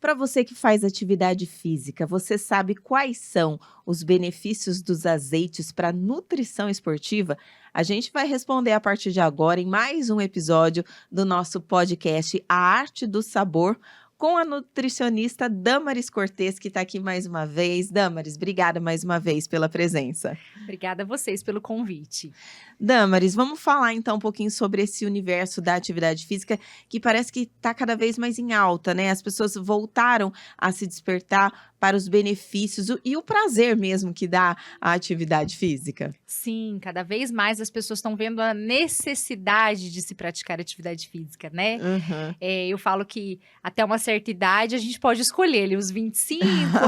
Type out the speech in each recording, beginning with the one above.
para você que faz atividade física, você sabe quais são os benefícios dos azeites para nutrição esportiva? A gente vai responder a partir de agora em mais um episódio do nosso podcast A Arte do Sabor, com a nutricionista Damaris Cortez, que está aqui mais uma vez. Damaris, obrigada mais uma vez pela presença. Obrigada a vocês pelo convite. Damaris, vamos falar então um pouquinho sobre esse universo da atividade física, que parece que está cada vez mais em alta, né? As pessoas voltaram a se despertar para os benefícios e o prazer mesmo que dá a atividade física. Sim, cada vez mais as pessoas estão vendo a necessidade de se praticar atividade física, né? Uhum. Eu falo que até uma certa idade a gente pode escolher ali, os 25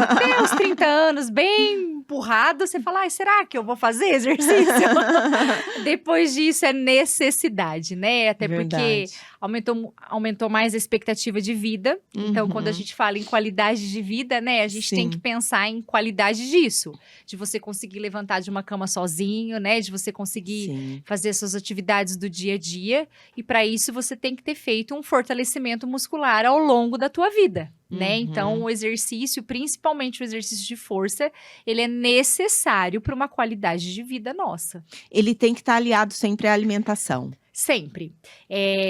até os 30 anos, bem empurrado, você fala, será que eu vou fazer exercício? Depois disso é necessidade, né? Até porque aumentou mais a expectativa de vida. Então, quando a gente fala em qualidade de vida, né? A gente tem que pensar em qualidade disso. De você conseguir levantar de uma cama sozinho, né? De você conseguir fazer suas atividades do dia a dia. E para isso, você tem que ter feito um fortalecimento muscular ao longo da tua vida, né? Então, o exercício, principalmente o exercício de força, ele é necessário para uma qualidade de vida nossa. Ele tem que estar aliado sempre à alimentação. Sempre.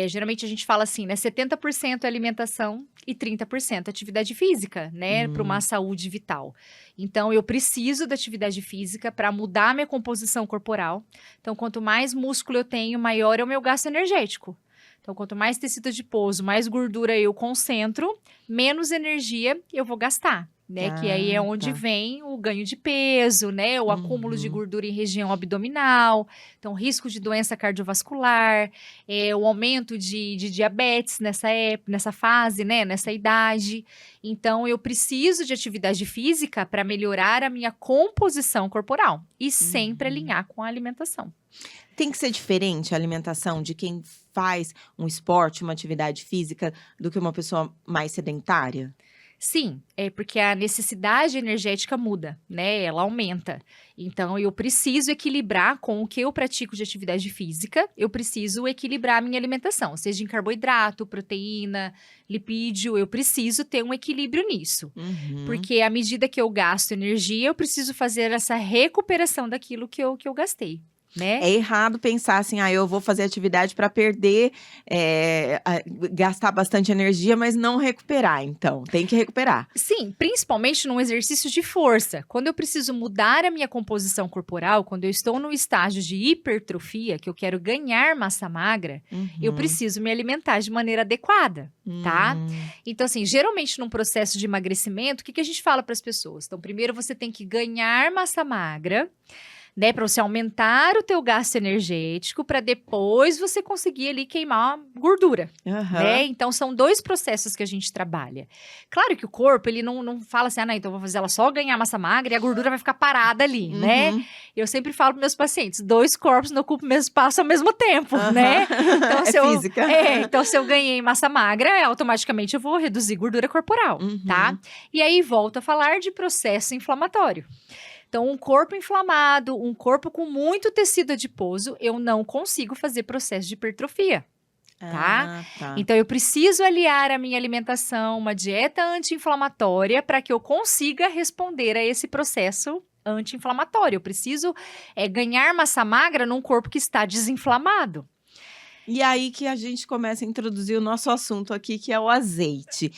Geralmente a gente fala assim, né? 70% alimentação e 30% atividade física, né? Para uma saúde vital. Então, eu preciso da atividade física para mudar a minha composição corporal. Então, quanto mais músculo eu tenho, maior é o meu gasto energético. Então, quanto mais tecido adiposo, mais gordura eu concentro, menos energia eu vou gastar, né? Que aí é onde vem o ganho de peso, né? O acúmulo de gordura em região abdominal. Então, risco de doença cardiovascular, o aumento de diabetes nessa fase, né? Nessa idade. Então, eu preciso de atividade física para melhorar a minha composição corporal e sempre alinhar com a alimentação. Tem que ser diferente a alimentação de quem faz um esporte, uma atividade física, do que uma pessoa mais sedentária? Sim, porque a necessidade energética muda, né? Ela aumenta. Então, eu preciso equilibrar com o que eu pratico de atividade física, eu preciso equilibrar a minha alimentação, seja em carboidrato, proteína, lipídio, eu preciso ter um equilíbrio nisso. Porque à medida que eu gasto energia, eu preciso fazer essa recuperação daquilo que eu gastei. Né? É errado pensar assim, eu vou fazer atividade para perder, gastar bastante energia, mas não recuperar, então, tem que recuperar. Sim, principalmente num exercício de força. Quando eu preciso mudar a minha composição corporal, quando eu estou no estágio de hipertrofia, que eu quero ganhar massa magra, eu preciso me alimentar de maneira adequada, tá? Então, assim, geralmente num processo de emagrecimento, o que a gente fala para as pessoas? Então, primeiro você tem que ganhar massa magra, né, para você aumentar o teu gasto energético, para depois você conseguir ali queimar gordura, né? Então, são dois processos que a gente trabalha. Claro que o corpo, ele não fala assim, não, então vou fazer ela só ganhar massa magra e a gordura vai ficar parada ali, né? Eu sempre falo para meus pacientes, 2 corpos não ocupam o mesmo espaço ao mesmo tempo, né? Então, física. Então, se eu ganhei massa magra, automaticamente eu vou reduzir gordura corporal, tá? E aí, volto a falar de processo inflamatório. Então, um corpo inflamado, um corpo com muito tecido adiposo, eu não consigo fazer processo de hipertrofia, tá? Então, eu preciso aliar a minha alimentação, uma dieta anti-inflamatória, para que eu consiga responder a esse processo anti-inflamatório. Eu preciso ganhar massa magra num corpo que está desinflamado. E aí que a gente começa a introduzir o nosso assunto aqui, que é o azeite.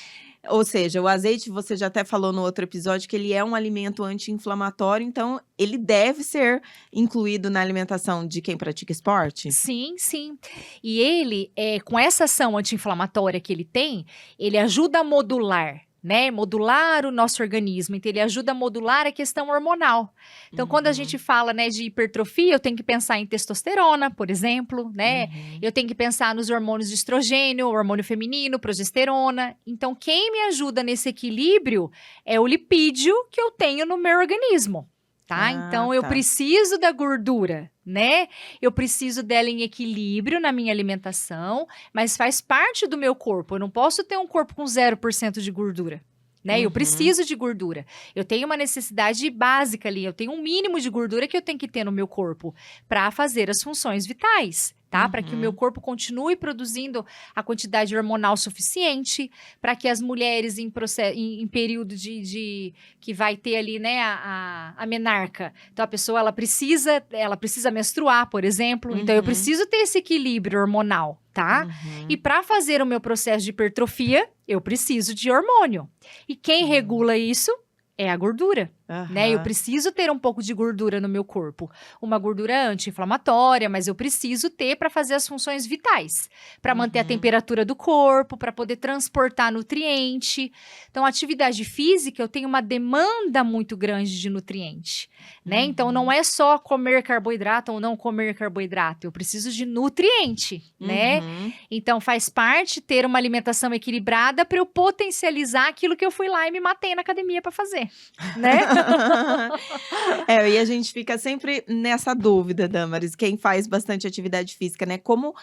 Ou seja, o azeite, você já até falou no outro episódio, que ele é um alimento anti-inflamatório, então ele deve ser incluído na alimentação de quem pratica esporte? Sim, sim. E ele, com essa ação anti-inflamatória que ele tem, ele ajuda a modular, né? Modular o nosso organismo. Então, ele ajuda a modular a questão hormonal. Então, quando a gente fala, né, de hipertrofia, eu tenho que pensar em testosterona, por exemplo, né? Eu tenho que pensar nos hormônios de estrogênio, hormônio feminino, progesterona. Então, quem me ajuda nesse equilíbrio é o lipídio que eu tenho no meu organismo. Tá? Então, eu preciso da gordura, né? Eu preciso dela em equilíbrio na minha alimentação, mas faz parte do meu corpo. Eu não posso ter um corpo com 0% de gordura, né? Eu preciso de gordura. Eu tenho uma necessidade básica ali. Eu tenho um mínimo de gordura que eu tenho que ter no meu corpo para fazer as funções vitais. tá? Para que o meu corpo continue produzindo a quantidade hormonal suficiente, para que as mulheres em período que vai ter ali, né, a menarca. Então, a pessoa, ela precisa menstruar, por exemplo. Então, eu preciso ter esse equilíbrio hormonal, tá? E para fazer o meu processo de hipertrofia, eu preciso de hormônio. E quem regula isso é a gordura. Né? Eu preciso ter um pouco de gordura no meu corpo. Uma gordura anti-inflamatória, mas eu preciso ter para fazer as funções vitais. Para manter a temperatura do corpo, para poder transportar nutriente. Então, a atividade física, eu tenho uma demanda muito grande de nutriente. Né? Então, não é só comer carboidrato ou não comer carboidrato. Eu preciso de nutriente. Né? Então, faz parte ter uma alimentação equilibrada para eu potencializar aquilo que eu fui lá e me matei na academia para fazer. Né? E a gente fica sempre nessa dúvida, Damaris, quem faz bastante atividade física, né? Como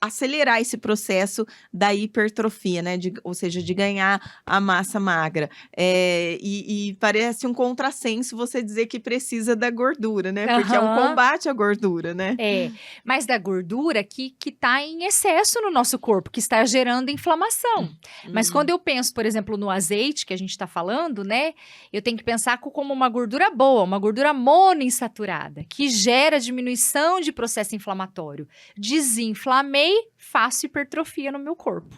acelerar esse processo da hipertrofia, né? Ou seja, de ganhar a massa magra. E parece um contrassenso você dizer que precisa da gordura, né? Porque é um combate à gordura, né? Mas da gordura que está em excesso no nosso corpo, que está gerando inflamação. Mas quando eu penso, por exemplo, no azeite, que a gente está falando, né? Eu tenho que pensar como uma gordura boa, uma gordura monoinsaturada, que gera diminuição de processo inflamatório. Desinflamei, faço hipertrofia no meu corpo.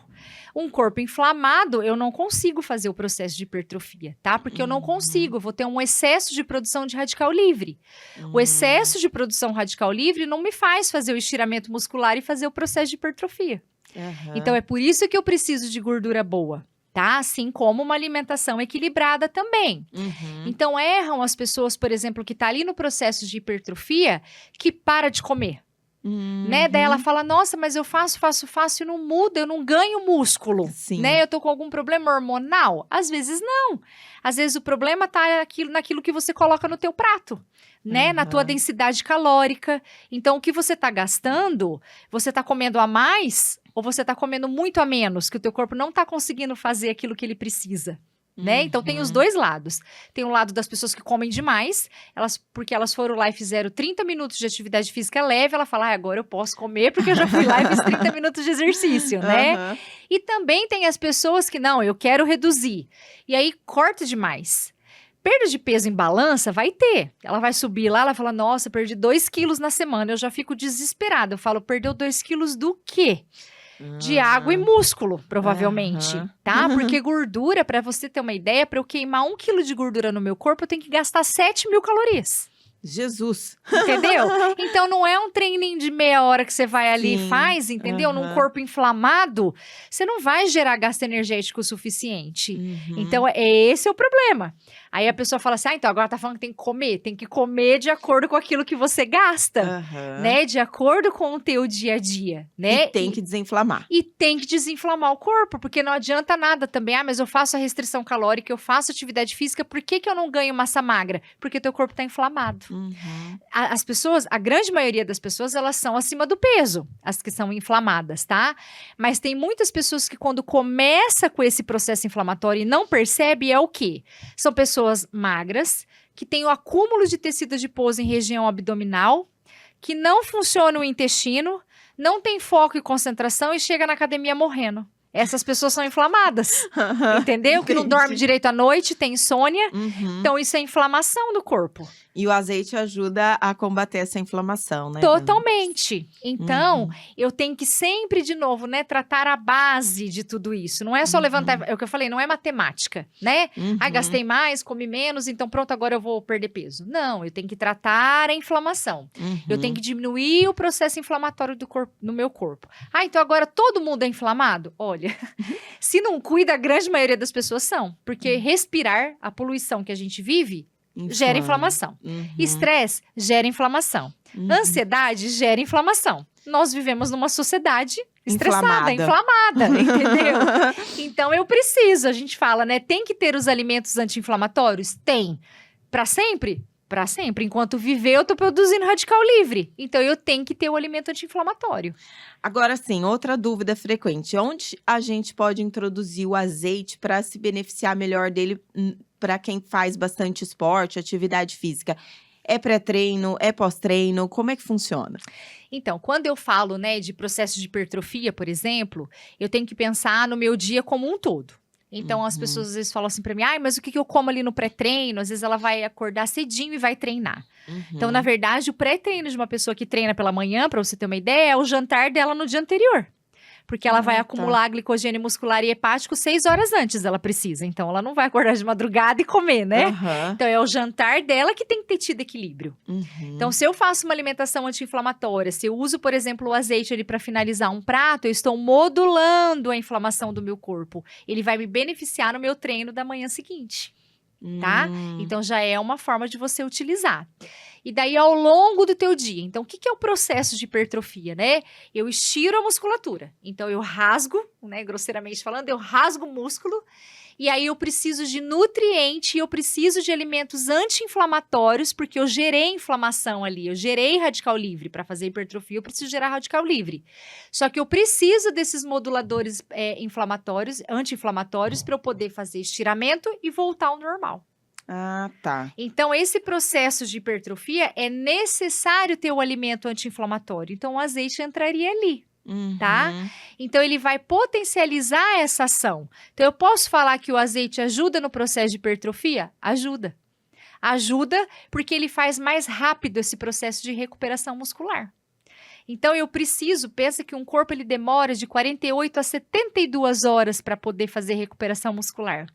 Um corpo inflamado, eu não consigo fazer o processo de hipertrofia, tá? Porque eu não consigo, eu vou ter um excesso de produção de radical livre. O excesso de produção radical livre não me faz fazer o estiramento muscular e fazer o processo de hipertrofia. Então, é por isso que eu preciso de gordura boa. Tá? Assim como uma alimentação equilibrada também. Então, erram as pessoas, por exemplo, que tá ali no processo de hipertrofia, que para de comer. Né? Daí ela fala, nossa, mas eu faço e não muda, eu não ganho músculo. Né? Eu tô com algum problema hormonal? Às vezes não. Às vezes o problema tá naquilo que você coloca no teu prato. Né? Na tua densidade calórica. Então, o que você tá gastando, você tá comendo a mais ou você tá comendo muito a menos, que o teu corpo não tá conseguindo fazer aquilo que ele precisa. Né? Então, tem os dois lados. Tem o lado das pessoas que comem demais, porque elas foram lá e fizeram 30 minutos de atividade física leve, ela fala, agora eu posso comer porque eu já fui lá e fiz 30 minutos de exercício, né? E também tem as pessoas que, não, eu quero reduzir. E aí, corta demais. Perda de peso em balança vai ter. Ela vai subir lá, ela fala, nossa, perdi 2 quilos na semana. Eu já fico desesperada. Eu falo, perdeu 2 quilos do quê? De água e músculo, provavelmente, tá? Porque gordura, pra você ter uma ideia, pra eu queimar 1 quilo de gordura no meu corpo, eu tenho que gastar 7.000 calorias. Jesus! Entendeu? Então, não é um treininho de meia hora que você vai ali e faz, entendeu? Num corpo inflamado, você não vai gerar gasto energético o suficiente. Então, esse é o problema. Aí a pessoa fala assim, então agora tá falando que tem que comer de acordo com aquilo que você gasta, né? De acordo com o teu dia a dia, né? E tem que desinflamar. E tem que desinflamar o corpo, porque não adianta nada também. Mas eu faço a restrição calórica, eu faço atividade física, por que eu não ganho massa magra? Porque teu corpo tá inflamado. As pessoas, a grande maioria das pessoas, elas são acima do peso, as que são inflamadas, tá? Mas tem muitas pessoas que quando começa com esse processo inflamatório e não percebe, é o quê? São pessoas magras, que têm o acúmulo de tecido adiposo em região abdominal, que não funciona o intestino, não tem foco e concentração e chega na academia morrendo. Essas pessoas são inflamadas, entendeu? Que não dorme direito à noite, tem insônia. Então, isso é inflamação do corpo. E o azeite ajuda a combater essa inflamação, né? Totalmente. Então, eu tenho que sempre, de novo, né, tratar a base de tudo isso. Não é só levantar, é o que eu falei, não é matemática, né? Gastei mais, comi menos, então pronto, agora eu vou perder peso. Não, eu tenho que tratar a inflamação. Eu tenho que diminuir o processo inflamatório do corpo, no meu corpo. Então agora todo mundo é inflamado? Olha, se não cuida, a grande maioria das pessoas são. Porque respirar, a poluição que a gente vive, gera inflamação. Estresse gera inflamação. Ansiedade gera inflamação. Nós vivemos numa sociedade estressada, inflamada, entendeu? Então, eu preciso, a gente fala, né? Tem que ter os alimentos anti-inflamatórios? Tem. Pra sempre? Pra sempre. Enquanto viver, eu tô produzindo radical livre. Então, eu tenho que ter o alimento anti-inflamatório. Agora sim, outra dúvida frequente. Onde a gente pode introduzir o azeite para se beneficiar melhor dele para quem faz bastante esporte, atividade física? É pré-treino? É pós-treino? Como é que funciona? Então, quando eu falo, né, de processo de hipertrofia, por exemplo, eu tenho que pensar no meu dia como um todo. Então, as pessoas às vezes falam assim pra mim, ai, mas o que eu como ali no pré-treino? Às vezes ela vai acordar cedinho e vai treinar. Então, na verdade, o pré-treino de uma pessoa que treina pela manhã, pra você ter uma ideia, é o jantar dela no dia anterior. Porque ela vai acumular glicogênio muscular e hepático 6 horas antes, ela precisa. Então, ela não vai acordar de madrugada e comer, né? Então, é o jantar dela que tem que ter tido equilíbrio. Então, se eu faço uma alimentação anti-inflamatória, se eu uso, por exemplo, o azeite ali para finalizar um prato, eu estou modulando a inflamação do meu corpo. Ele vai me beneficiar no meu treino da manhã seguinte, tá? Então, já é uma forma de você utilizar. E daí, ao longo do teu dia. Então, o que é o processo de hipertrofia, né? Eu estiro a musculatura. Então, eu rasgo, né, grosseiramente falando, eu rasgo o músculo. E aí, eu preciso de nutriente, eu preciso de alimentos anti-inflamatórios, porque eu gerei inflamação ali, eu gerei radical livre. Para fazer hipertrofia, eu preciso gerar radical livre. Só que eu preciso desses moduladores inflamatórios, anti-inflamatórios, para eu poder fazer estiramento e voltar ao normal. Ah, tá. Então, esse processo de hipertrofia é necessário ter o alimento anti-inflamatório. Então, o azeite entraria ali, tá? Então, ele vai potencializar essa ação. Então, eu posso falar que o azeite ajuda no processo de hipertrofia? Ajuda. Ajuda porque ele faz mais rápido esse processo de recuperação muscular. Então, eu preciso, pensa que um corpo ele demora de 48 a 72 horas para poder fazer recuperação muscular.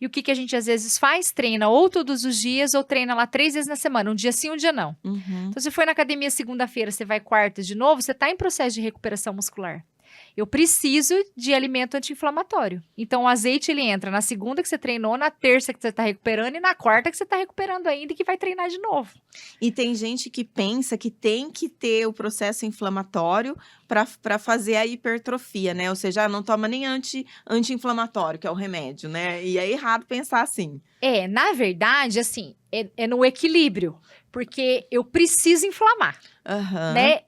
E o que a gente às vezes faz? Treina ou todos os dias ou treina lá 3 vezes na semana, um dia sim, um dia não. Então, se foi na academia segunda-feira, você vai quarta de novo, você está em processo de recuperação muscular. Eu preciso de alimento anti-inflamatório. Então, o azeite, ele entra na segunda que você treinou, na terça que você está recuperando e na quarta que você está recuperando ainda e que vai treinar de novo. E tem gente que pensa que tem que ter o processo inflamatório para fazer a hipertrofia, né? Ou seja, não toma nem anti-inflamatório, que é o remédio, né? E é errado pensar assim. Na verdade, assim, é no equilíbrio. Porque eu preciso inflamar, né?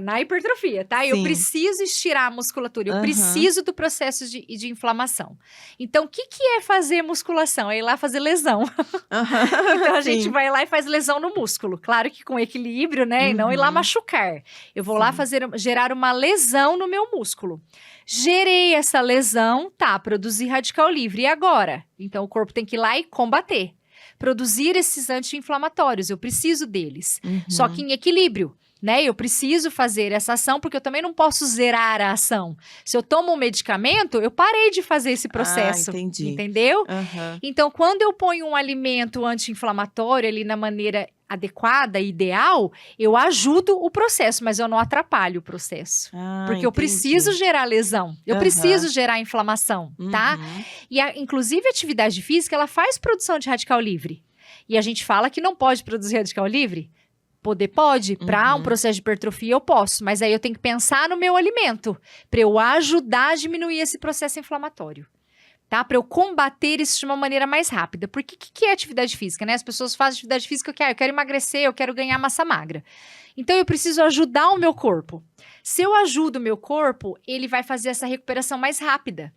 Na hipertrofia, tá? Sim. Eu preciso estirar a musculatura, eu preciso do processo de inflamação. Então, o que é fazer musculação? É ir lá fazer lesão. Então, a gente vai lá e faz lesão no músculo. Claro que com equilíbrio, né? E não ir lá machucar. Eu vou lá gerar uma lesão no meu músculo. Gerei essa lesão, produzir radical livre. E agora? Então, o corpo tem que ir lá e combater. Produzir esses anti-inflamatórios, eu preciso deles. Só que em equilíbrio, né? Eu preciso fazer essa ação, porque eu também não posso zerar a ação. Se eu tomo um medicamento, eu parei de fazer esse processo. Entendi. Entendeu? Então, quando eu ponho um alimento anti-inflamatório ali na maneira adequada, ideal, eu ajudo o processo, mas eu não atrapalho o processo. Porque eu preciso gerar lesão, eu preciso gerar inflamação, tá? E, inclusive, a atividade física, ela faz produção de radical livre. E a gente fala que não pode produzir radical livre? Poder pode, para um processo de hipertrofia eu posso, mas aí eu tenho que pensar no meu alimento, para eu ajudar a diminuir esse processo inflamatório. Tá? Para eu combater isso de uma maneira mais rápida. Porque o que é atividade física, né? As pessoas fazem atividade física, eu quero emagrecer, eu quero ganhar massa magra. Então, eu preciso ajudar o meu corpo. Se eu ajudo o meu corpo, ele vai fazer essa recuperação mais rápida.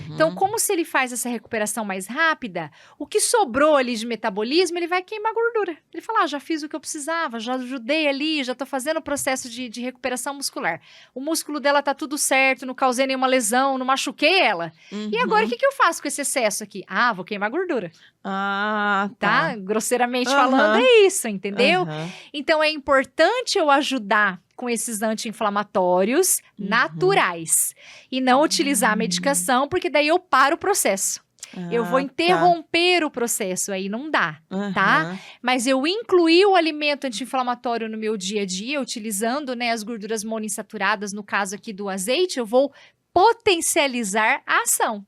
Então, como se ele faz essa recuperação mais rápida, o que sobrou ali de metabolismo, ele vai queimar gordura. Ele fala, já fiz o que eu precisava, já ajudei ali, já tô fazendo o processo de recuperação muscular. O músculo dela tá tudo certo, não causei nenhuma lesão, não machuquei ela. E agora, o que eu faço com esse excesso aqui? Vou queimar gordura. Tá? Grosseiramente falando, é isso, entendeu? Então, é importante eu ajudar com esses anti-inflamatórios naturais. E não utilizar a medicação, porque daí eu paro o processo. Eu vou interromper o processo, aí não dá, tá? Mas eu incluir o alimento anti-inflamatório no meu dia a dia, utilizando, né, as gorduras monoinsaturadas, no caso aqui do azeite, eu vou potencializar a ação.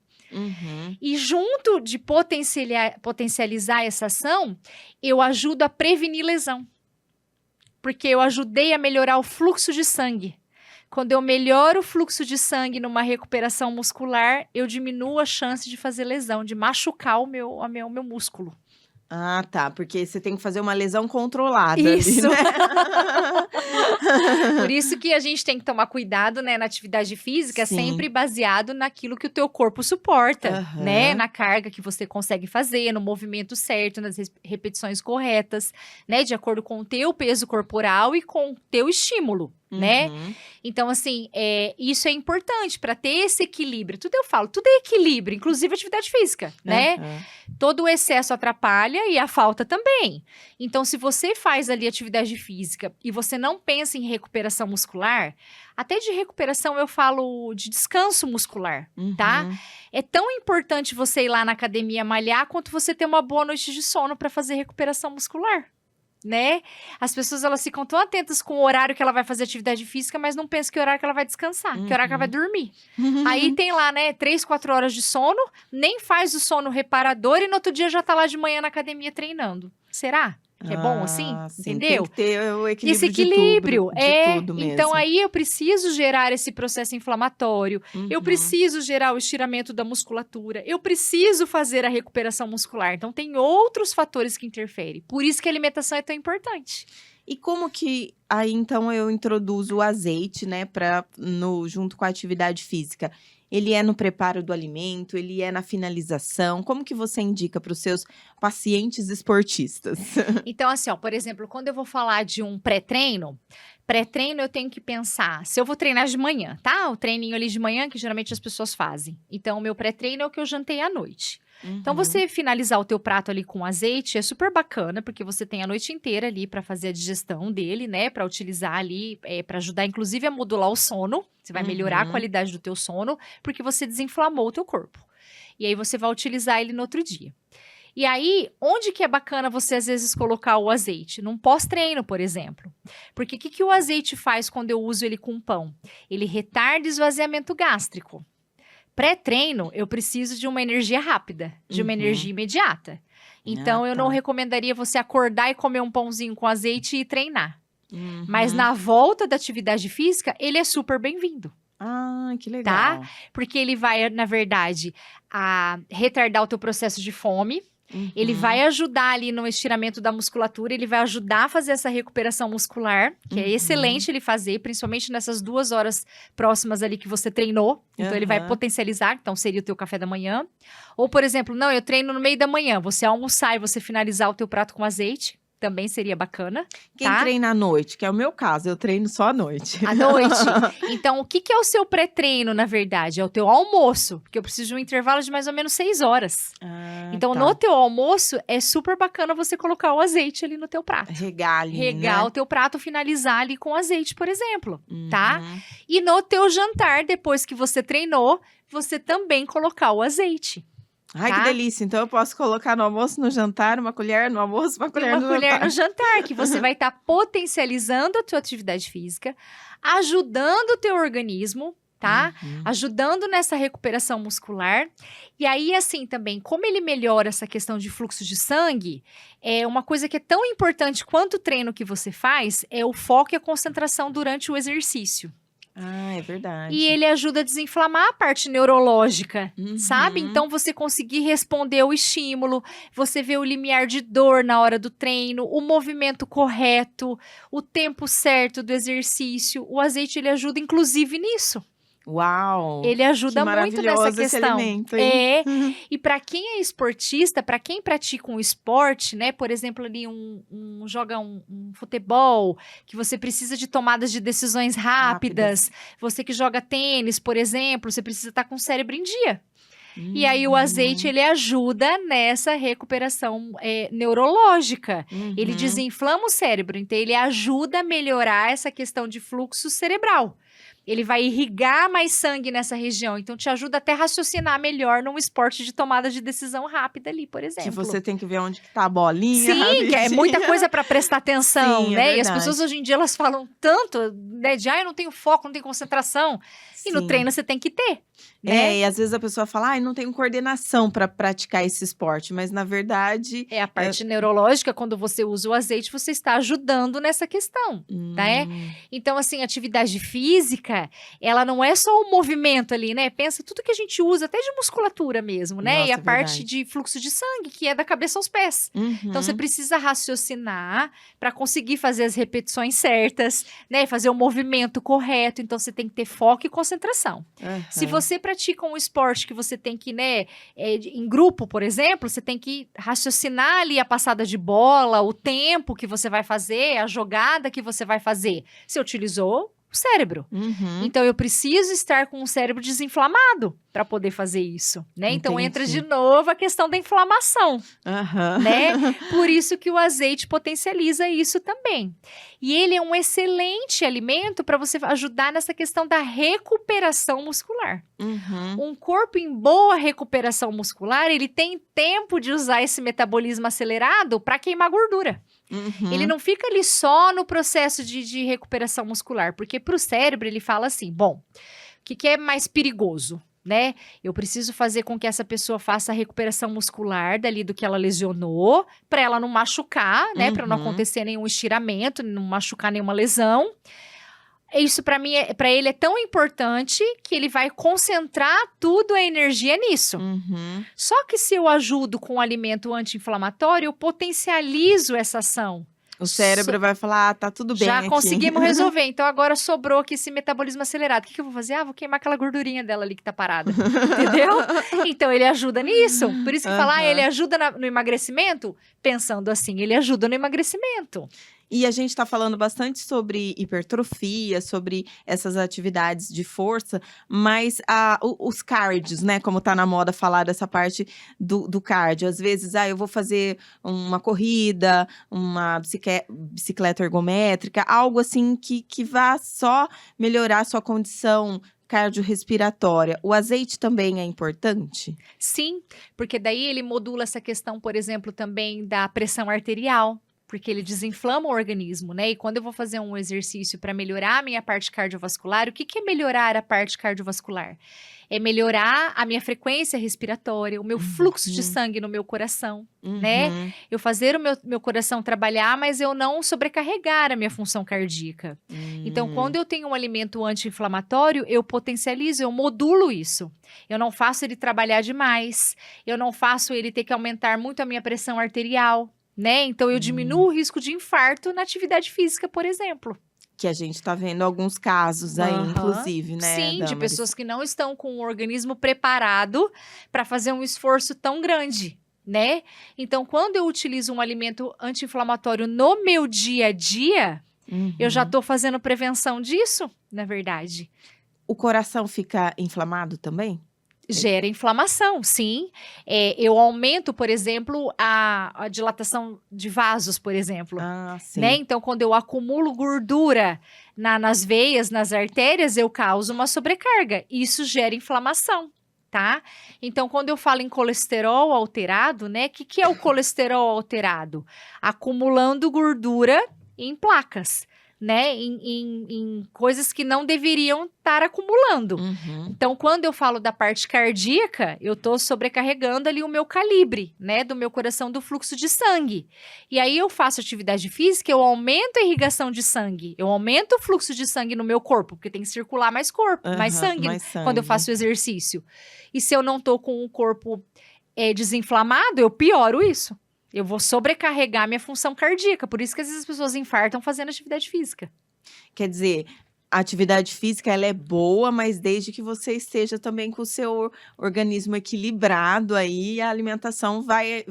E junto de potencializar essa ação, eu ajudo a prevenir lesão. Porque eu ajudei a melhorar o fluxo de sangue. Quando eu melhoro o fluxo de sangue numa recuperação muscular, eu diminuo a chance de fazer lesão, de machucar o meu músculo. Porque você tem que fazer uma lesão controlada. Isso. Ali, né? Por isso que a gente tem que tomar cuidado, né, na atividade física, Sim. sempre baseado naquilo que o teu corpo suporta, né? Aham. Na carga que você consegue fazer, no movimento certo, nas repetições corretas, né? De acordo com o teu peso corporal e com o teu estímulo, né? Uhum. Então, assim, isso é importante para ter esse equilíbrio. Tudo eu falo, tudo é equilíbrio, inclusive atividade física, né? Aham. Todo o excesso atrapalha e a falta também. Então, se você faz ali atividade física e você não pensa em recuperação muscular, até de recuperação eu falo de descanso muscular, tá? Uhum. É tão importante você ir lá na academia malhar quanto você ter uma boa noite de sono para fazer recuperação muscular. Né? As pessoas, elas ficam tão atentas com o horário que ela vai fazer atividade física, mas não pensam que horário que ela vai descansar, que horário que ela vai dormir. Aí tem lá, né, 3, 4 horas de sono, nem faz o sono reparador e no outro dia já tá lá de manhã na academia treinando. Será que é bom assim? Ah, sim, Entendeu? tem que ter o Esse equilíbrio equilíbrio, de tudo então mesmo. aí eu preciso gerar esse processo inflamatório, eu Uhum. preciso gerar o estiramento da musculatura, eu preciso fazer a recuperação muscular. Então tem outros fatores que interferem. Por isso que a alimentação é tão importante. E como que aí então eu introduzo o azeite, né, junto com a atividade física? Ele é no preparo do alimento, ele é na finalização? Como que você indica para os seus pacientes esportistas? Então, assim, ó, por exemplo, quando eu vou falar de um pré-treino eu tenho que pensar, se eu vou treinar de manhã, tá? O treininho ali de manhã, que geralmente as pessoas fazem. Então, o meu pré-treino é o que eu jantei à noite. Então, Uhum. você finalizar o teu prato ali com azeite é super bacana, porque você tem a noite inteira ali para fazer a digestão dele, né? Para utilizar ali, para ajudar, inclusive, a modular o sono. Você vai melhorar a Uhum. qualidade do teu sono, porque você desinflamou o teu corpo. E aí, você vai utilizar ele no outro dia. E aí, onde que é bacana você, às vezes, colocar o azeite? Num pós-treino, por exemplo. Porque o que o azeite faz quando eu uso ele com pão? Ele retarda esvaziamento gástrico. Pré-treino, eu preciso de uma energia rápida, de uma Uhum. energia imediata. Então, eu não tá. recomendaria você acordar e comer um pãozinho com azeite e treinar. Uhum. Mas na volta da atividade física, ele é super bem-vindo. Ah, que legal. Porque ele vai, na verdade, a retardar o teu processo de fome. Ele Uhum. vai ajudar ali no estiramento da musculatura, ele vai ajudar a fazer essa recuperação muscular, que é Uhum. excelente ele fazer, principalmente nessas 2 horas próximas ali que você treinou. Então, ele vai Aham. potencializar, então seria o teu café da manhã. Ou, por exemplo, não, eu treino no meio da manhã, você almoçar e você finalizar o teu prato com azeite, também seria bacana. Quem tá? treina à noite, que é o meu caso, eu treino só à noite. À noite. Então, o que é o seu pré-treino, na verdade? É o teu almoço, porque eu preciso de um intervalo de mais ou menos 6 horas. Ah, Então, tá. no teu almoço, é super bacana você colocar o azeite ali no teu prato. Regar ali, Regar né? o teu prato, finalizar ali com azeite, por exemplo, tá? Uhum. E no teu jantar, depois que você treinou, você também colocar o azeite. Ai, Tá? que delícia. Então, eu posso colocar no almoço, no jantar, uma colher no almoço, uma E colher uma no colher jantar. no jantar, que você vai estar potencializando a tua atividade física, ajudando o teu organismo, tá? Uhum. Ajudando nessa recuperação muscular. E aí, assim, também, como ele melhora essa questão de fluxo de sangue, uma coisa que é tão importante quanto o treino que você faz é o foco e a concentração durante o exercício. Ah, é verdade. E ele ajuda a desinflamar a parte neurológica, Uhum. sabe? Então, você conseguir responder ao estímulo, você vê o limiar de dor na hora do treino, o movimento correto, o tempo certo do exercício. O azeite, ele ajuda, inclusive, nisso. Uau! Ele ajuda Que muito nessa maravilhoso esse questão. alimento, hein? E para quem é esportista, para quem pratica um esporte, né? Por exemplo, ali joga um futebol, que você precisa de tomadas de decisões rápidas. Você que joga tênis, por exemplo, você precisa estar com o cérebro em dia. E aí o azeite, ele ajuda nessa recuperação neurológica. Ele Uhum. desinflama o cérebro, então ele ajuda a melhorar essa questão de fluxo cerebral. Ele vai irrigar mais sangue nessa região, então te ajuda até a raciocinar melhor num esporte de tomada de decisão rápida ali, por exemplo. Que você tem que ver onde que tá a bolinha. Sim, que é muita rapidinho. coisa para prestar atenção, Sim, é né? E as verdade. pessoas hoje em dia, elas falam tanto, né? De, eu não tenho foco, não tenho concentração. E no Sim. treino você tem que ter, né? E às vezes a pessoa fala, não tenho coordenação para praticar esse esporte, mas na verdade... É a parte neurológica, quando você usa o azeite, você está ajudando nessa questão, né? Então, assim, atividade física física, ela não é só o movimento ali, né? Pensa tudo que a gente usa, até de musculatura mesmo, né? Nossa, E a parte verdade. de fluxo de sangue, que é da cabeça aos pés. Então, você Uhum. precisa raciocinar para conseguir fazer as repetições certas, né? Fazer o movimento correto. Então, você tem que ter foco e concentração. Se Aham. você pratica um esporte que você tem que, né, em grupo, por exemplo, você tem que raciocinar ali a passada de bola, o tempo que você vai fazer, a jogada que você vai fazer. Você utilizou o cérebro. Uhum. Então, eu preciso estar com o cérebro desinflamado para poder fazer isso, né? Então, entra de Entendi. novo a questão da inflamação, Aham. né? Por isso que o azeite potencializa isso também. E ele é um excelente alimento para você ajudar nessa questão da recuperação muscular. Uhum. Um corpo em boa recuperação muscular, ele tem tempo de usar esse metabolismo acelerado para queimar gordura. Ele Uhum. não fica ali só no processo de recuperação muscular, porque para o cérebro ele fala assim, bom, o que é mais perigoso, né? Eu preciso fazer com que essa pessoa faça a recuperação muscular dali do que ela lesionou, para ela não machucar, né? Para não Uhum. acontecer nenhum estiramento, não machucar nenhuma lesão. Isso para mim, para ele é tão importante que ele vai concentrar tudo a energia nisso. Uhum. Só que se eu ajudo com um alimento anti-inflamatório, eu potencializo essa ação. O cérebro vai falar: "Ah, tá tudo Já bem aqui". conseguimos resolver. Então agora sobrou aqui esse metabolismo acelerado. O que eu vou fazer? Ah, vou queimar aquela gordurinha dela ali que tá parada. Entendeu? Então ele ajuda nisso. Por isso que falar, ele Aham. ajuda no emagrecimento? Pensando assim, ele ajuda no emagrecimento. E a gente tá falando bastante sobre hipertrofia, sobre essas atividades de força, mas os cardios, né, como tá na moda falar dessa parte do cardio. Às vezes, eu vou fazer uma corrida, uma bicicleta ergométrica, algo assim que vá só melhorar a sua condição cardiorrespiratória. O azeite também é importante? Sim, porque daí ele modula essa questão, por exemplo, também da pressão arterial. Porque ele desinflama o organismo, né? E quando eu vou fazer um exercício para melhorar a minha parte cardiovascular, o que é melhorar a parte cardiovascular? É melhorar a minha frequência respiratória, o meu fluxo de Uhum, sangue no meu coração, né? uhum, Eu fazer o meu coração trabalhar, mas eu não sobrecarregar a minha função cardíaca. Então, quando hum. eu tenho um alimento anti-inflamatório, eu potencializo, eu modulo isso. Eu não faço ele trabalhar demais, eu não faço ele ter que aumentar muito a minha pressão arterial, né? Então, eu diminuo Hum. o risco de infarto na atividade física, por exemplo. Que a gente tá vendo alguns casos aí, Aham. inclusive, né, Sim, de Damaris? pessoas que não estão com o organismo preparado para fazer um esforço tão grande, né? Então, quando eu utilizo um alimento anti-inflamatório no meu dia a dia, eu já Uhum. estou fazendo prevenção disso, na verdade. O coração fica inflamado também? Gera inflamação, sim. Eu aumento, por exemplo, a dilatação de vasos, por exemplo. Ah, Né? sim. Então, quando eu acumulo gordura nas veias, nas artérias, eu causo uma sobrecarga. Isso gera inflamação, tá? Então, quando eu falo em colesterol alterado, né? O que é o colesterol alterado? Acumulando gordura em placas, né? Em coisas que não deveriam estar acumulando. Uhum. Então, quando eu falo da parte cardíaca, eu estou sobrecarregando ali o meu calibre, né, do meu coração, do fluxo de sangue. E aí eu faço atividade física, eu aumento a irrigação de sangue, eu aumento o fluxo de sangue no meu corpo, porque tem que circular mais corpo, mais Aham, sangue mais quando eu sangue. faço o exercício. E se eu não estou com o corpo desinflamado, eu pioro isso. Eu vou sobrecarregar minha função cardíaca. Por isso que às vezes as pessoas infartam fazendo atividade física. Quer dizer, a atividade física ela é boa, mas desde que você esteja também com o seu organismo equilibrado aí, a alimentação vai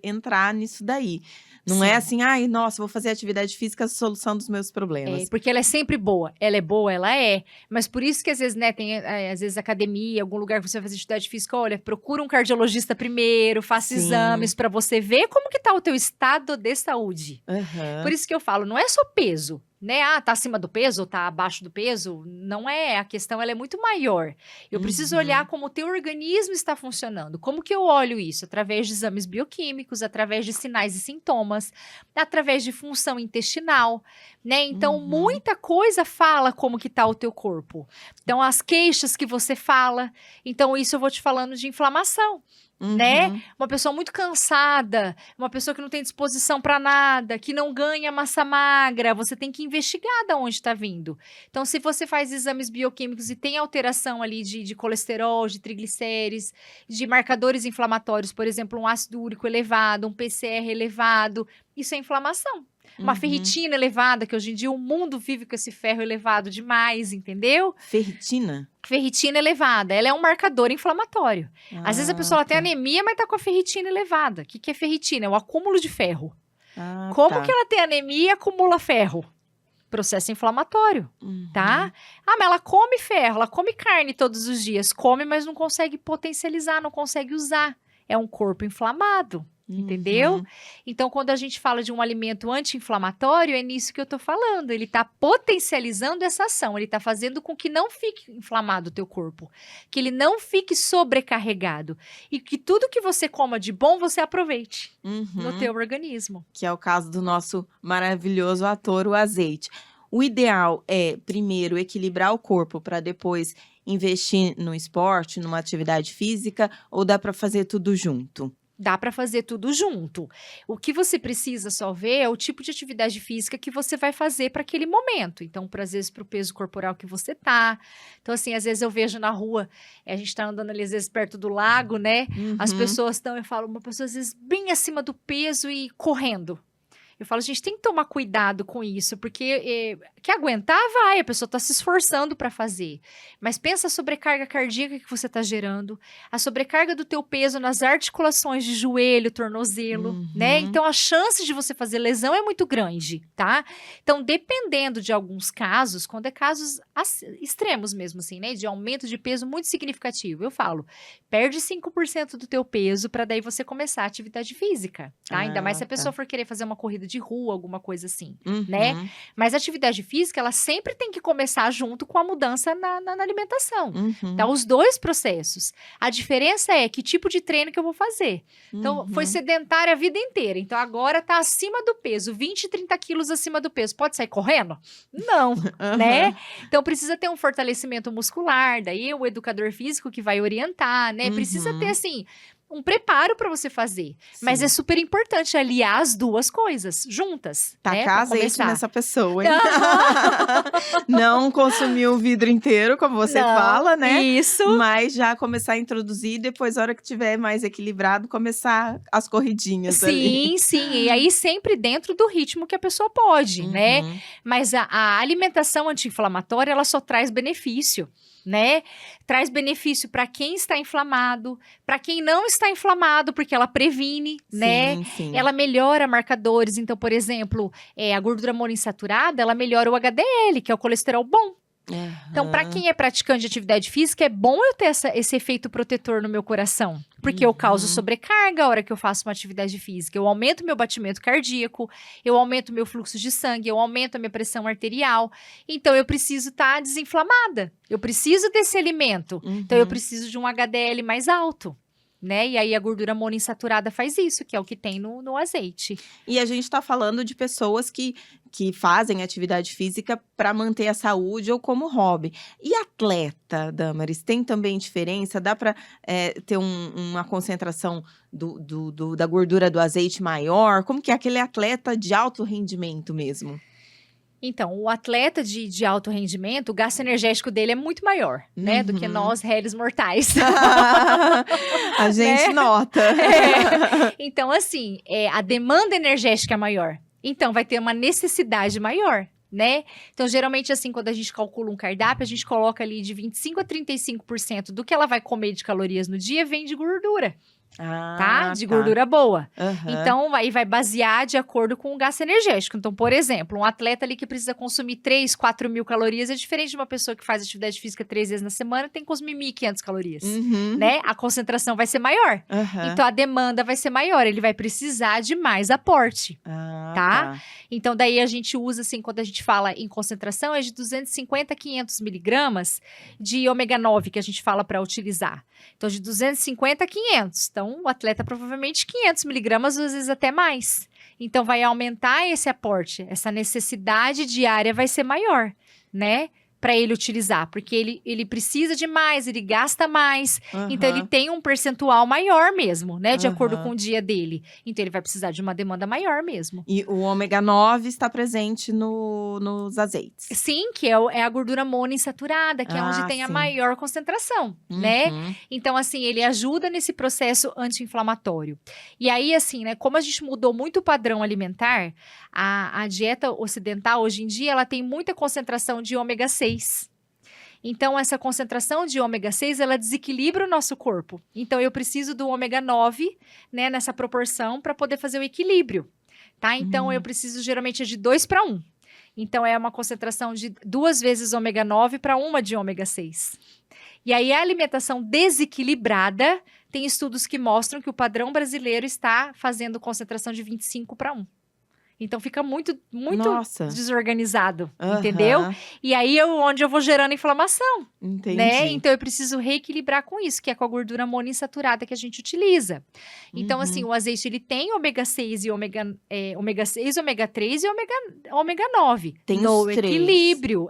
entrar nisso daí. Não é Sim. assim: "Ai, nossa, vou fazer atividade física, a solução dos meus problemas". Porque ela é sempre boa. Ela é boa, ela é. Mas por isso que às vezes, né, tem às vezes academia, algum lugar que você vai fazer atividade física, olha, procura um cardiologista primeiro, faça Sim. exames para você ver como que tá o teu estado de saúde. Por Aham. isso que eu falo, não é só peso, né? Ah, tá acima do peso ou tá abaixo do peso? Não é, a questão ela é muito maior. Eu preciso olhar Uhum. como o teu organismo está funcionando. Como que eu olho isso? Através de exames bioquímicos, através de sinais e sintomas, através de função intestinal, né? Então, Uhum. muita coisa fala como que tá o teu corpo. Então, as queixas que você fala. Então, isso eu vou te falando de inflamação. né? Uhum. Uma pessoa muito cansada, uma pessoa que não tem disposição para nada, que não ganha massa magra, você tem que investigar de onde está vindo. Então, se você faz exames bioquímicos e tem alteração ali de colesterol, de triglicérides, de marcadores inflamatórios, por exemplo, um ácido úrico elevado, um PCR elevado, isso é inflamação. Uma Uhum. ferritina elevada, que hoje em dia o mundo vive com esse ferro elevado demais, entendeu? Ferritina? Ferritina elevada, ela é um marcador inflamatório. Às vezes a pessoa ela tem tá. anemia, mas tá com a ferritina elevada. O que é ferritina? É o acúmulo de ferro. Ah, Como tá. que ela tem anemia e acumula ferro? Processo inflamatório, tá? Ah, mas ela come ferro, ela come carne todos os dias. Come, mas não consegue potencializar, não consegue usar. É um corpo inflamado. Entendeu? Uhum. Então, quando a gente fala de um alimento anti-inflamatório, é nisso que eu tô falando. Ele tá potencializando essa ação, ele tá fazendo com que não fique inflamado o teu corpo, que ele não fique sobrecarregado e que tudo que você coma de bom você aproveite no Uhum. teu organismo. Que é o caso do nosso maravilhoso ator, o azeite. O ideal é, primeiro, equilibrar o corpo para depois investir no esporte, numa atividade física, ou dá para fazer tudo junto? Dá para fazer tudo junto. O que você precisa só ver é o tipo de atividade física que você vai fazer para aquele momento. Então, às vezes, para o peso corporal que você tá. Então, assim, às vezes eu vejo na rua, a gente tá andando ali, às vezes, perto do lago, né? As Uhum. pessoas estão, eu falo, uma pessoa, às vezes, bem acima do peso e correndo. Eu falo, gente, tem que tomar cuidado com isso, porque quer aguentar, vai, a pessoa está se esforçando para fazer. Mas pensa a sobrecarga cardíaca que você está gerando, a sobrecarga do teu peso nas articulações de joelho, tornozelo, né? Uhum. Então, a chance de você fazer lesão é muito grande, tá? Então, dependendo de alguns casos, quando é casos extremos mesmo, assim, né? De aumento de peso muito significativo, eu falo, perde 5% do teu peso para daí você começar a atividade física, tá? Ainda mais se a pessoa for querer fazer uma corrida de rua, alguma coisa assim, né? Uhum. Mas a atividade física, ela sempre tem que começar junto com a mudança na alimentação. Uhum. Então, os dois processos. A diferença é que tipo de treino que eu vou fazer. Então, foi Uhum. sedentária a vida inteira. Então, agora tá acima do peso, 20, 30 quilos acima do peso. Pode sair correndo? Não, né? Aham. Então, precisa ter um fortalecimento muscular. Daí, o educador físico que vai orientar, né? Precisa ter, Uhum. assim, um preparo para você fazer. Mas Sim. é super importante aliar as duas coisas juntas, né? Tacar Pra azeite começar. nessa pessoa, hein? Aham. Não consumir o vidro inteiro, como você Não, fala, né? isso. Mas já começar a introduzir, depois, a hora que tiver mais equilibrado, começar as corridinhas ali. Sim, sim. E aí, sempre dentro do ritmo que a pessoa pode, né? Uhum. Mas a alimentação anti-inflamatória, ela só traz benefício, né? Traz benefício para quem está inflamado, para quem não está inflamado, porque ela previne, né? Sim, sim. Ela melhora marcadores. Então, por exemplo, a gordura monoinsaturada, ela melhora o HDL, que é o colesterol bom. Então, para Aham. quem é praticante de atividade física, é bom eu ter esse efeito protetor no meu coração. Porque eu causo Uhum. sobrecarga a hora que eu faço uma atividade física. Eu aumento meu batimento cardíaco, eu aumento meu fluxo de sangue, eu aumento a minha pressão arterial. Então, eu preciso estar desinflamada. Eu preciso desse alimento. Então, eu Uhum. preciso de um HDL mais alto, né? E aí, a gordura monoinsaturada faz isso, que é o que tem no azeite. E a gente tá falando de pessoas que fazem atividade física para manter a saúde ou como hobby. E atleta, Damaris, tem também diferença? Dá para ter uma concentração da gordura do azeite maior? Como que é aquele atleta de alto rendimento mesmo? Então, o atleta de alto rendimento, o gasto energético dele é muito maior, né? Do que Uhum. nós, réis mortais. A gente Né? nota. Então, assim, a demanda energética é maior. Então, vai ter uma necessidade maior, né? Então, geralmente, assim, quando a gente calcula um cardápio, a gente coloca ali de 25% a 35% do que ela vai comer de calorias no dia vem de gordura, tá? De gordura boa. Aham. Então, aí vai basear de acordo com o gasto energético. Então, por exemplo, um atleta ali que precisa consumir 3, 4 mil calorias é diferente de uma pessoa que faz atividade física 3 vezes na semana tem que consumir 1.500 calorias, Uhum. né? A concentração vai ser maior. Aham. Então, a demanda vai ser maior. Ele vai precisar de mais aporte. Ah, tá? Então, daí a gente usa, assim, quando a gente fala em concentração, é de 250 a 500 miligramas de ômega 9 que a gente fala para utilizar. Então, de 250 a 500. Então, o atleta provavelmente 500 miligramas, às vezes até mais. Então, vai aumentar esse aporte. Essa necessidade diária vai ser maior, né? para ele utilizar, porque ele precisa de mais, ele gasta mais, então ele tem um percentual maior mesmo, né, de acordo com o dia dele. Então ele vai precisar de uma demanda maior mesmo. E o ômega 9 está presente nos azeites. Sim, que é a gordura monoinsaturada, que é onde tem a maior concentração, né? Então, assim, ele ajuda nesse processo anti-inflamatório. E aí, assim, né, como a gente mudou muito o padrão alimentar, a dieta ocidental, hoje em dia, ela tem muita concentração de ômega 6. Então, essa concentração de ômega 6, ela desequilibra o nosso corpo. Então, eu preciso do ômega 9, né, nessa proporção, para poder fazer o equilíbrio, tá? Então, eu preciso, geralmente, de 2 para 1. Então, é uma concentração de 2 vezes ômega 9 para 1 de ômega 6. E aí, a alimentação desequilibrada, tem estudos que mostram que o padrão brasileiro está fazendo concentração de 25 para 1. Então, fica muito desorganizado, entendeu? E aí, onde eu vou gerando inflamação, né? Então, eu preciso reequilibrar com isso, que é com a gordura monoinsaturada que a gente utiliza. Então, assim, o azeite, ele tem ômega 6 e ômega 6, ômega 3 e ômega 9. Tem no os 3. equilíbrio,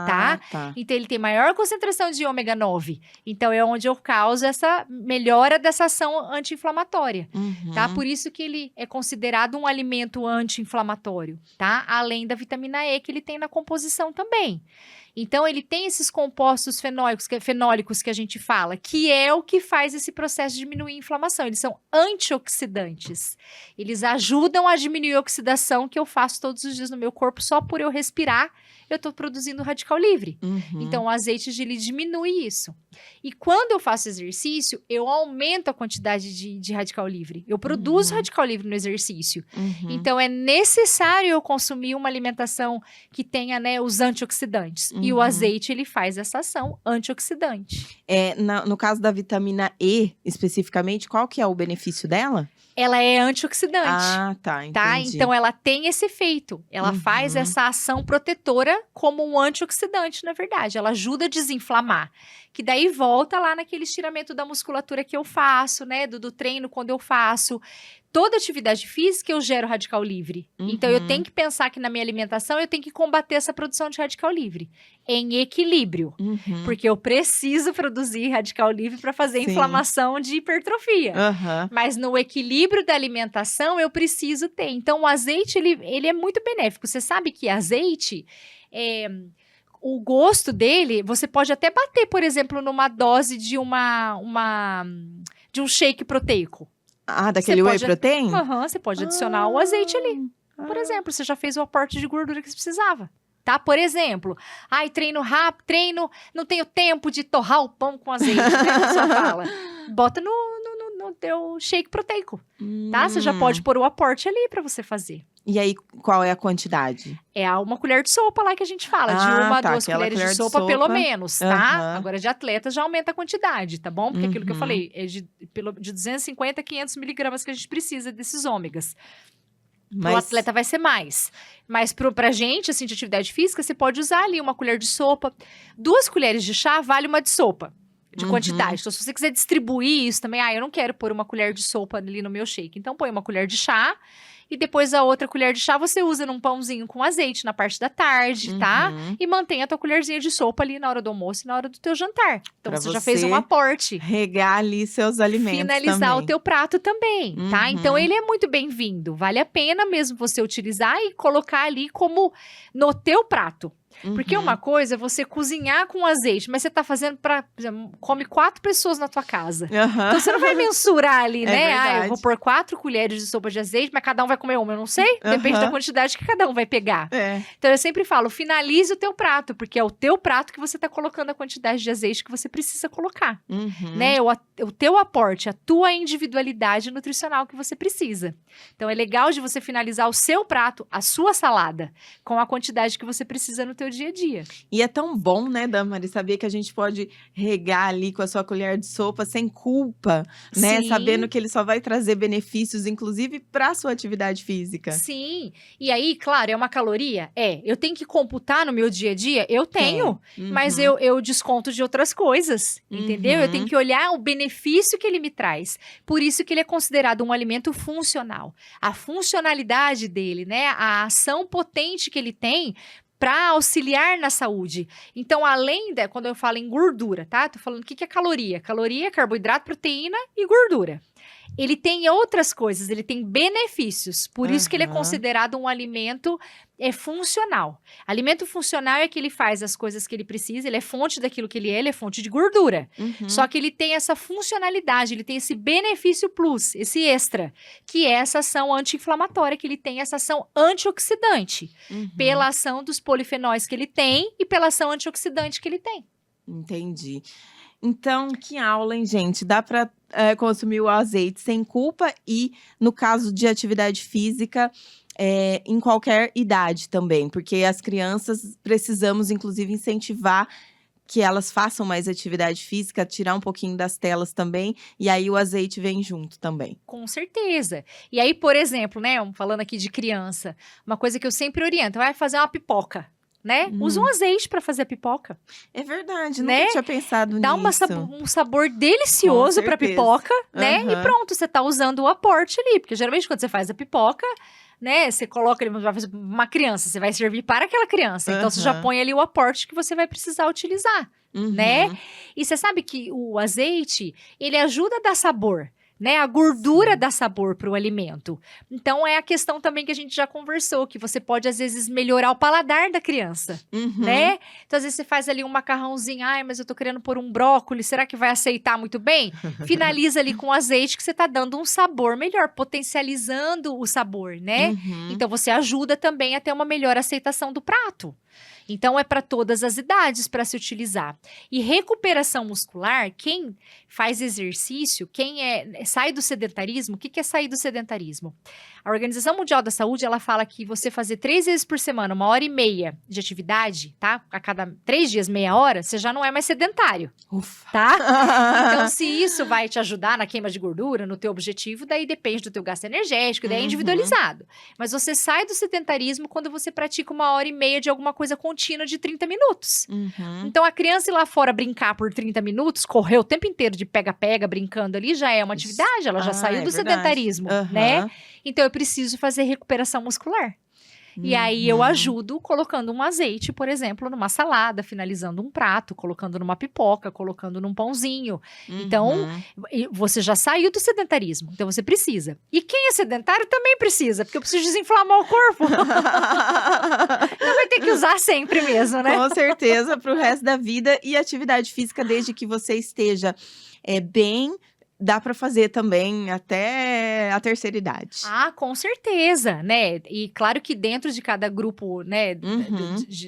tá? Então, ele tem maior concentração de ômega 9. Então, é onde eu causo essa melhora dessa ação anti-inflamatória, tá? Por isso que ele é considerado um alimento anti-inflamatório, tá? Além da vitamina E que ele tem na composição também. Então, ele tem esses compostos fenólicos que a gente fala, que é o que faz esse processo de diminuir a inflamação. Eles são antioxidantes. Eles ajudam a diminuir a oxidação que eu faço todos os dias no meu corpo, só por eu respirar, eu estou produzindo radical livre. Então, o azeite ele diminui isso. E quando eu faço exercício, eu aumento a quantidade de radical livre. Eu produzo radical livre no exercício. Então, é necessário eu consumir uma alimentação que tenha, né, os antioxidantes. E o azeite, ele faz essa ação antioxidante. No caso da vitamina E, especificamente, qual que é o benefício dela? Ela é antioxidante. Entendi. Tá? Então, ela tem esse efeito. Ela faz essa ação protetora como um antioxidante, na verdade. Ela ajuda a desinflamar. Que daí volta lá naquele estiramento da musculatura que eu faço, né? Do treino, quando eu faço. Toda atividade física eu gero radical livre. Então, eu tenho que pensar que na minha alimentação eu tenho que combater essa produção de radical livre. Em equilíbrio. Porque eu preciso produzir radical livre para fazer inflamação de hipertrofia. Mas no equilíbrio da alimentação eu preciso ter. Então, o azeite, ele é muito benéfico. Você sabe que azeite... o gosto dele, você pode até bater, por exemplo, numa dose de um shake proteico. Daquele whey protein? Você pode adicionar o azeite ali. Por exemplo, você já fez o aporte de gordura que você precisava. Tá? Por exemplo, treino rápido, não tenho tempo de torrar o pão com azeite, né? A pessoa fala. Bota no teu shake proteico, tá? Você já pode pôr o aporte ali pra você fazer. E aí, qual é a quantidade? É uma colher de sopa lá que a gente fala, de 2 colheres de sopa, pelo menos, tá? Agora, de atleta já aumenta a quantidade, tá bom? Porque aquilo que eu falei, é de 250 a 500 miligramas que a gente precisa desses ômegas. O atleta vai ser mais. Mas pra gente, assim, de atividade física, você pode usar ali uma colher de sopa. 2 colheres de chá vale uma de sopa. De quantidade. Então, se você quiser distribuir isso também, eu não quero pôr uma colher de sopa ali no meu shake. Então, põe uma colher de chá e depois a outra colher de chá você usa num pãozinho com azeite na parte da tarde, tá? E mantém a tua colherzinha de sopa ali na hora do almoço e na hora do teu jantar. Então, você já fez um aporte. Regar ali seus alimentos finalizar também. O teu prato também, tá? Então, ele é muito bem-vindo. Vale a pena mesmo você utilizar e colocar ali como no teu prato. Porque uma coisa é você cozinhar com azeite, mas você tá fazendo come 4 pessoas na tua casa. Então, você não vai mensurar ali, né? Eu vou pôr 4 colheres de sopa de azeite, mas cada um vai comer uma, eu não sei. Depende da quantidade que cada um vai pegar. Então, eu sempre falo, finalize o teu prato, porque é o teu prato que você tá colocando a quantidade de azeite que você precisa colocar. Né? O teu aporte, a tua individualidade nutricional que você precisa. Então, é legal de você finalizar o seu prato, a sua salada, com a quantidade que você precisa no teu dia a dia. E é tão bom, né, Damari, saber que a gente pode regar ali com a sua colher de sopa sem culpa, né? Sabendo que ele só vai trazer benefícios, inclusive para a sua atividade física. Sim. E aí, claro, é uma caloria? Eu tenho que computar no meu dia a dia? Eu tenho. Mas eu desconto de outras coisas, entendeu? Eu tenho que olhar o benefício que ele me traz. Por isso que ele é considerado um alimento funcional. A funcionalidade dele, né? A ação potente que ele tem para auxiliar na saúde. Então, quando eu falo em gordura, tá? Tô falando o que é caloria. Caloria, carboidrato, proteína e gordura. Ele tem outras coisas, ele tem benefícios. Por isso que ele é considerado um alimento funcional. Alimento funcional é que ele faz as coisas que ele precisa, ele é fonte daquilo que ele é fonte de gordura. Só que ele tem essa funcionalidade, ele tem esse benefício plus, esse extra, que é essa ação anti-inflamatória, que ele tem essa ação antioxidante, pela ação dos polifenóis que ele tem e pela ação antioxidante que ele tem. Entendi. Então, que aula, hein, gente? Dá para consumir o azeite sem culpa e, no caso de atividade física, em qualquer idade também. Porque as crianças precisamos, inclusive, incentivar que elas façam mais atividade física, tirar um pouquinho das telas também. E aí o azeite vem junto também. Com certeza. E aí, por exemplo, né, falando aqui de criança, uma coisa que eu sempre oriento, vai fazer uma pipoca. Né? Usa um azeite para fazer a pipoca. É verdade, nunca tinha pensado nisso. Dá um sabor delicioso para pipoca, né? E pronto, você tá usando o aporte ali, porque geralmente quando você faz a pipoca, né, você coloca ali, vai fazer uma criança, você vai servir para aquela criança, então você já põe ali o aporte que você vai precisar utilizar, né? E você sabe que o azeite, ele ajuda a dar sabor. Né, a gordura dá sabor para o alimento. Então, é a questão também que a gente já conversou, que você pode, às vezes, melhorar o paladar da criança, né? Então, às vezes, você faz ali um macarrãozinho, mas eu tô querendo pôr um brócolis, será que vai aceitar muito bem? Finaliza ali com azeite, que você tá dando um sabor melhor, potencializando o sabor, né? Então, você ajuda também a ter uma melhor aceitação do prato. Então, é para todas as idades para se utilizar. E recuperação muscular, quem faz exercício, quem sai do sedentarismo, o que é sair do sedentarismo? A Organização Mundial da Saúde, ela fala que você fazer 3 vezes por semana, 1h30 de atividade, tá? A cada 3 dias, meia hora, você já não é mais sedentário, tá? Então, se isso vai te ajudar na queima de gordura, no teu objetivo, daí depende do teu gasto energético, daí é individualizado. Mas você sai do sedentarismo quando você pratica 1h30 de alguma coisa contínua de 30 minutos. Então, a criança ir lá fora brincar por 30 minutos, correr o tempo inteiro de pega-pega, brincando ali, já é uma atividade, ela já saiu do sedentarismo, né? Então, eu preciso fazer recuperação muscular. E aí, eu ajudo colocando um azeite, por exemplo, numa salada, finalizando um prato, colocando numa pipoca, colocando num pãozinho. Então, você já saiu do sedentarismo. Então, você precisa. E quem é sedentário também precisa, porque eu preciso desinflamar o corpo. Então, vai ter que usar sempre mesmo, né? Com certeza, para o resto da vida. E atividade física, desde que você esteja bem, dá para fazer também até a terceira idade. Ah, com certeza, né? E claro que dentro de cada grupo, né?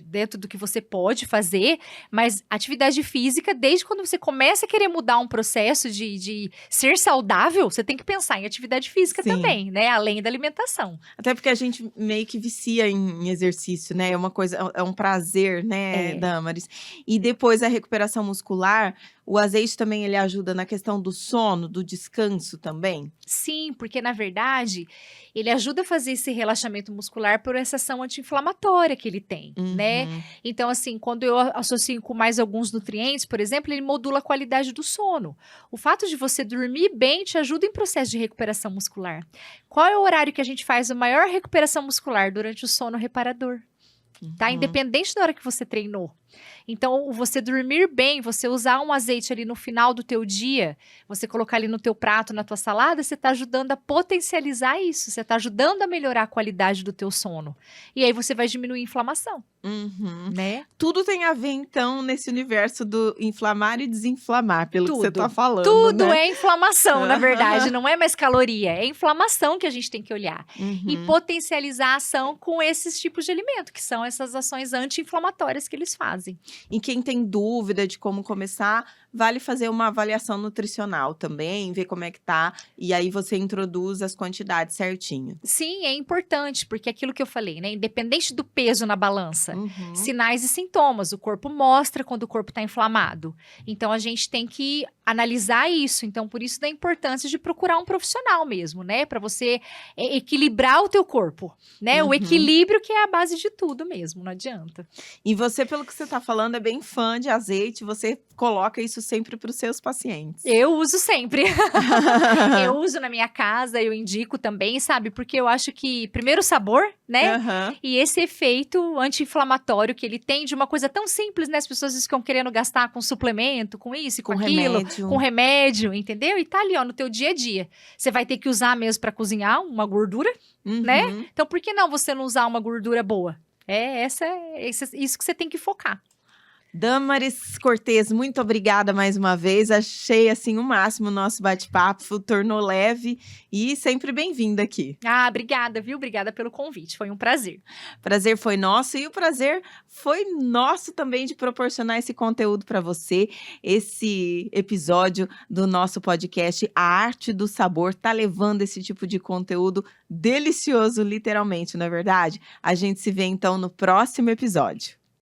Dentro do que você pode fazer, mas atividade física, desde quando você começa a querer mudar um processo de ser saudável, você tem que pensar em atividade física também, né? Além da alimentação. Até porque a gente meio que vicia em exercício, né? É uma coisa, é um prazer, né, Damaris? E depois a recuperação muscular, o azeite também ele ajuda na questão do sono, do descanso também? Sim, porque na verdade ele ajuda a fazer esse relaxamento muscular por essa ação anti-inflamatória que ele tem, né? Então, assim, quando eu associo com mais alguns nutrientes, por exemplo, ele modula a qualidade do sono. O fato de você dormir bem te ajuda em processo de recuperação muscular. Qual é o horário que a gente faz a maior recuperação muscular? Durante o sono reparador. Tá? Independente da hora que você treinou. Então, você dormir bem, você usar um azeite ali no final do teu dia, você colocar ali no teu prato, na tua salada, você está ajudando a potencializar isso, você está ajudando a melhorar a qualidade do teu sono. E aí você vai diminuir a inflamação, né? Tudo tem a ver, então, nesse universo do inflamar e desinflamar, pelo que você está falando, Tudo né? é inflamação, na verdade, não é mais caloria, é inflamação que a gente tem que olhar. E potencializar a ação com esses tipos de alimento, que são essas ações anti-inflamatórias que eles fazem. E quem tem dúvida de como começar, vale fazer uma avaliação nutricional também, ver como é que tá, e aí você introduz as quantidades certinho. Sim, é importante, porque aquilo que eu falei, né? Independente do peso na balança, sinais e sintomas, o corpo mostra quando o corpo está inflamado. Então, a gente tem que analisar isso. Então, por isso da importância de procurar um profissional mesmo, né? Para você equilibrar o teu corpo, né? O equilíbrio que é a base de tudo mesmo, não adianta. E você, pelo que você tá falando é bem fã de azeite, você coloca isso sempre para os seus pacientes. Eu uso sempre. Eu uso na minha casa, eu indico também, sabe? Porque eu acho que, primeiro, o sabor, né? Aham. E esse efeito anti-inflamatório que ele tem de uma coisa tão simples, né? As pessoas ficam querendo gastar com suplemento, com isso e com Com aquilo, remédio. com remédio, entendeu? E tá ali, ó, no teu dia a dia. Você vai ter que usar mesmo pra cozinhar uma gordura, né? Uhum. Então, por que não você não usar uma gordura boa? Isso que você tem que focar. Damaris Cortez, muito obrigada mais uma vez. Achei assim o máximo o nosso bate-papo, tornou leve e sempre bem-vinda aqui. Ah, obrigada, viu? Obrigada pelo convite. Foi um prazer. Prazer foi nosso e o prazer foi nosso também de proporcionar esse conteúdo para você. Esse episódio do nosso podcast A Arte do Sabor tá levando esse tipo de conteúdo delicioso, literalmente, não é verdade? A gente se vê então no próximo episódio.